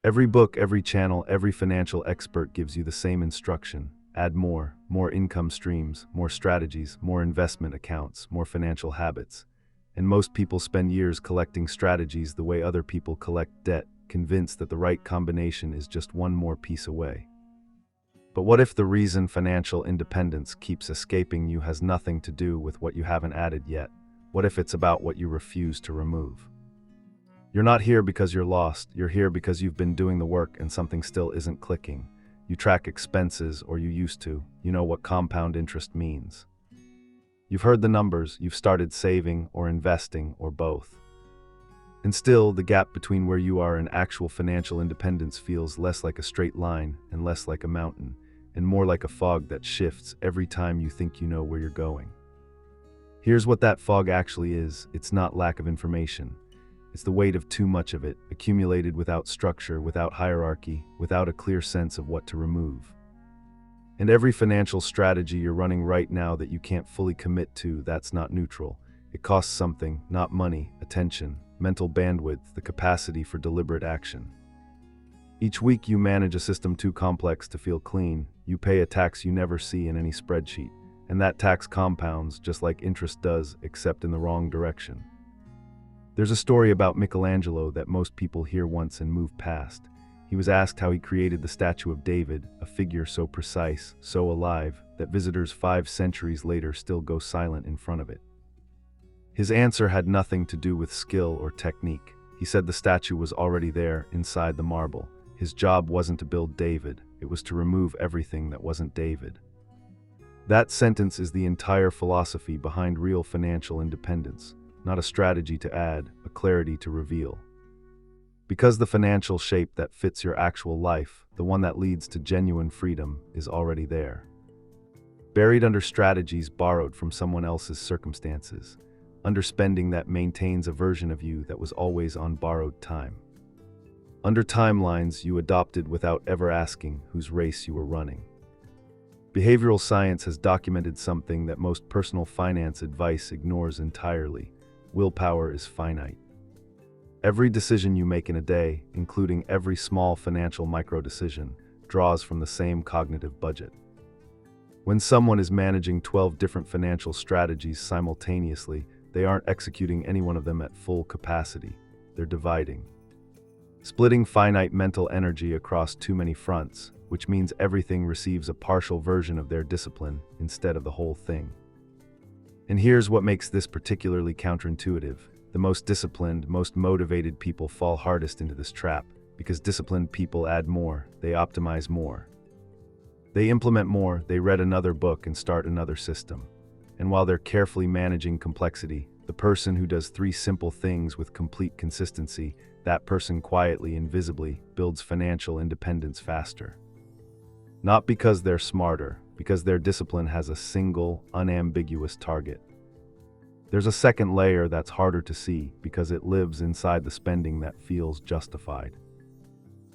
Every book, every channel, every financial expert gives you the same instruction. Add more income streams, more strategies, more investment accounts, more financial habits. And most people spend years collecting strategies the way other people collect debt, convinced that the right combination is just one more piece away. But what if the reason financial independence keeps escaping you has nothing to do with what you haven't added yet? What if it's about what you refuse to remove? You're not here because you're lost. You're here because you've been doing the work and something still isn't clicking. You track expenses, or you used to. You know what compound interest means. You've heard the numbers. You've started saving or investing or both. And still, the gap between where you are and actual financial independence feels less like a straight line and less like a mountain, and more like a fog that shifts every time you think you know where you're going. Here's what that fog actually is. It's not lack of information. It's the weight of too much of it, accumulated without structure, without hierarchy, without a clear sense of what to remove. And every financial strategy you're running right now that you can't fully commit to, that's not neutral. It costs something, not money, attention, mental bandwidth, the capacity for deliberate action. Each week you manage a system too complex to feel clean. You pay a tax you never see in any spreadsheet, and that tax compounds just like interest does, except in the wrong direction. There's a story about Michelangelo that most people hear once and move past. He was asked how he created the statue of David, a figure so precise, so alive, that visitors 5 centuries later still go silent in front of it. His answer had nothing to do with skill or technique. He said the statue was already there, inside the marble. His job wasn't to build David, it was to remove everything that wasn't David. That sentence is the entire philosophy behind real financial independence. Not a strategy to add, a clarity to reveal. Because the financial shape that fits your actual life, the one that leads to genuine freedom, is already there. Buried under strategies borrowed from someone else's circumstances. Underspending that maintains a version of you that was always on borrowed time. Under timelines you adopted without ever asking whose race you were running. Behavioral science has documented something that most personal finance advice ignores entirely. Willpower is finite. Every decision you make in a day, including every small financial micro-decision, draws from the same cognitive budget. When someone is managing 12 different financial strategies simultaneously, they aren't executing any one of them at full capacity. They're dividing. Splitting finite mental energy across too many fronts, which means everything receives a partial version of their discipline instead of the whole thing. And here's what makes this particularly counterintuitive. The most disciplined, most motivated people fall hardest into this trap, because disciplined people add more, they optimize more. They implement more, they read another book and start another system. And while they're carefully managing complexity, the person who does 3 simple things with complete consistency, that person quietly and visibly builds financial independence faster. Not because they're smarter, because their discipline has a single, unambiguous target. There's a second layer that's harder to see because it lives inside the spending that feels justified.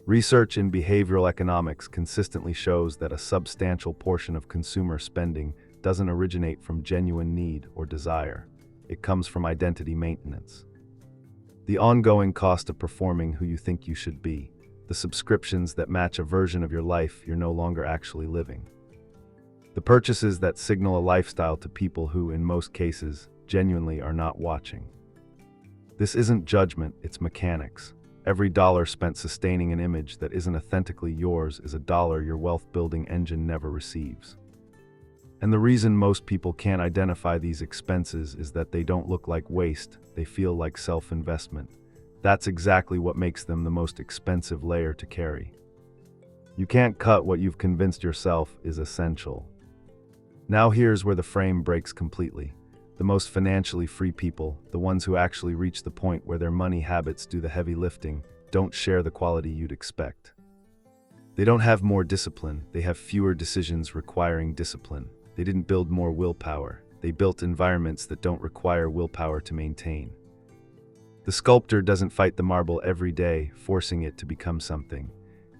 Research in behavioral economics consistently shows that a substantial portion of consumer spending doesn't originate from genuine need or desire. It comes from identity maintenance. The ongoing cost of performing who you think you should be. The subscriptions that match a version of your life you're no longer actually living. The purchases that signal a lifestyle to people who, in most cases, genuinely are not watching. This isn't judgment, it's mechanics. Every dollar spent sustaining an image that isn't authentically yours is a dollar your wealth-building engine never receives. And the reason most people can't identify these expenses is that they don't look like waste, they feel like self-investment. That's exactly what makes them the most expensive layer to carry. You can't cut what you've convinced yourself is essential. Now here's where the frame breaks completely. The most financially free people, the ones who actually reach the point where their money habits do the heavy lifting, don't share the quality you'd expect. They don't have more discipline, they have fewer decisions requiring discipline. They didn't build more willpower, they built environments that don't require willpower to maintain. The sculptor doesn't fight the marble every day, forcing it to become something.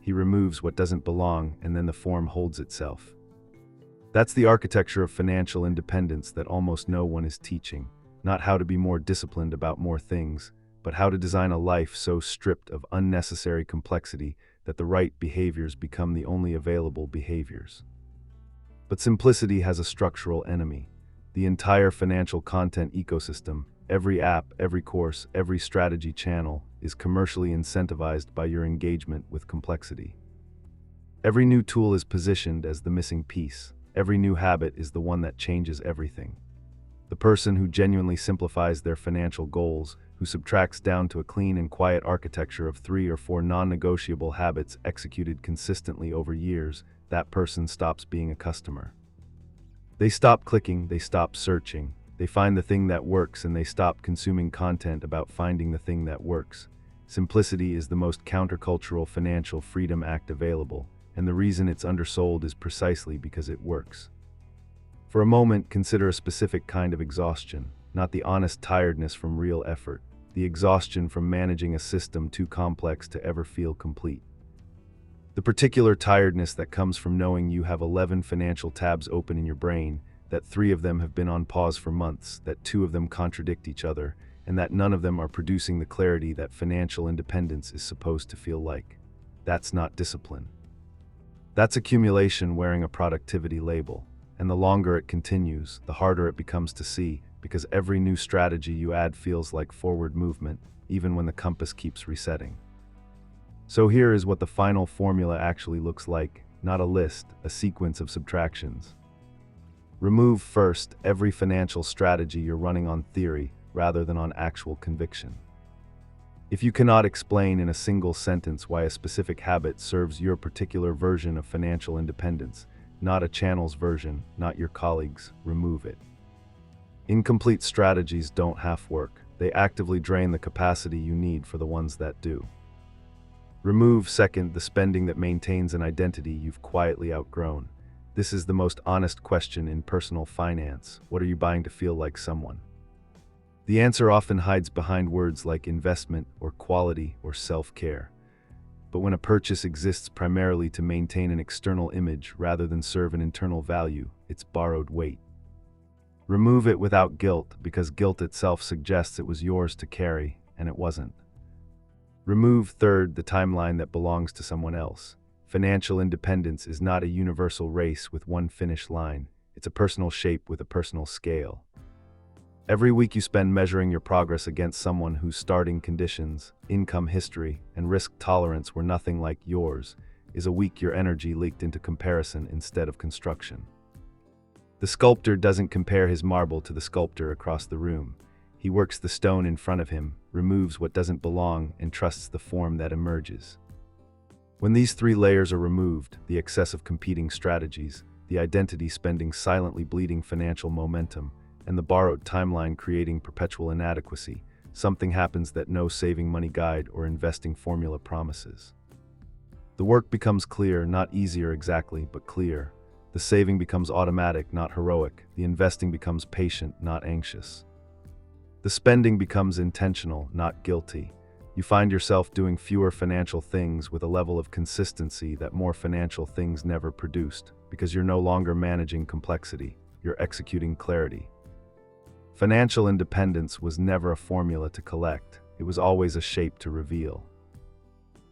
He removes what doesn't belong, and then the form holds itself. That's the architecture of financial independence that almost no one is teaching. Not how to be more disciplined about more things, but how to design a life so stripped of unnecessary complexity that the right behaviors become the only available behaviors. But simplicity has a structural enemy. The entire financial content ecosystem, every app, every course, every strategy channel, is commercially incentivized by your engagement with complexity. Every new tool is positioned as the missing piece. Every new habit is the one that changes everything. The person who genuinely simplifies their financial goals, who subtracts down to a clean and quiet architecture of 3 or 4 non-negotiable habits executed consistently over years, that person stops being a customer. They stop clicking, they stop searching, they find the thing that works, and they stop consuming content about finding the thing that works. Simplicity is the most countercultural financial freedom act available, and the reason it's undersold is precisely because it works. For a moment, consider a specific kind of exhaustion, not the honest tiredness from real effort, the exhaustion from managing a system too complex to ever feel complete. The particular tiredness that comes from knowing you have 11 financial tabs open in your brain, that 3 of them have been on pause for months, that 2 of them contradict each other, and that none of them are producing the clarity that financial independence is supposed to feel like. That's not discipline. That's accumulation wearing a productivity label. And the longer it continues, the harder it becomes to see, because every new strategy you add feels like forward movement, even when the compass keeps resetting. So here is what the final formula actually looks like, not a list, a sequence of subtractions. Remove first every financial strategy you're running on theory rather than on actual conviction. If you cannot explain in a single sentence why a specific habit serves your particular version of financial independence, not a channel's version, not your colleagues', remove it. Incomplete strategies don't half work. They actively drain the capacity you need for the ones that do. Remove, second, the spending that maintains an identity you've quietly outgrown. This is the most honest question in personal finance. What are you buying to feel like someone? The answer often hides behind words like investment or quality or self-care. But when a purchase exists primarily to maintain an external image rather than serve an internal value, it's borrowed weight. Remove it without guilt, because guilt itself suggests it was yours to carry, and it wasn't. Remove, third, the timeline that belongs to someone else. Financial independence is not a universal race with one finish line. It's a personal shape with a personal scale. Every week you spend measuring your progress against someone whose starting conditions, income history, and risk tolerance were nothing like yours, is a week your energy leaked into comparison instead of construction. The sculptor doesn't compare his marble to the sculptor across the room. He works the stone in front of him, removes what doesn't belong, and trusts the form that emerges. When these 3 layers are removed, the excess of competing strategies, the identity spending silently bleeding financial momentum, and the borrowed timeline creating perpetual inadequacy, something happens that no saving money guide or investing formula promises. The work becomes clear, not easier exactly, but clear. The saving becomes automatic, not heroic. The investing becomes patient, not anxious. The spending becomes intentional, not guilty. You find yourself doing fewer financial things with a level of consistency that more financial things never produced, because you're no longer managing complexity, you're executing clarity. Financial independence was never a formula to collect, it was always a shape to reveal.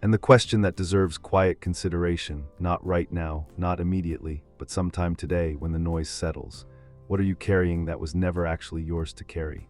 And the question that deserves quiet consideration, not right now, not immediately, but sometime today when the noise settles, what are you carrying that was never actually yours to carry?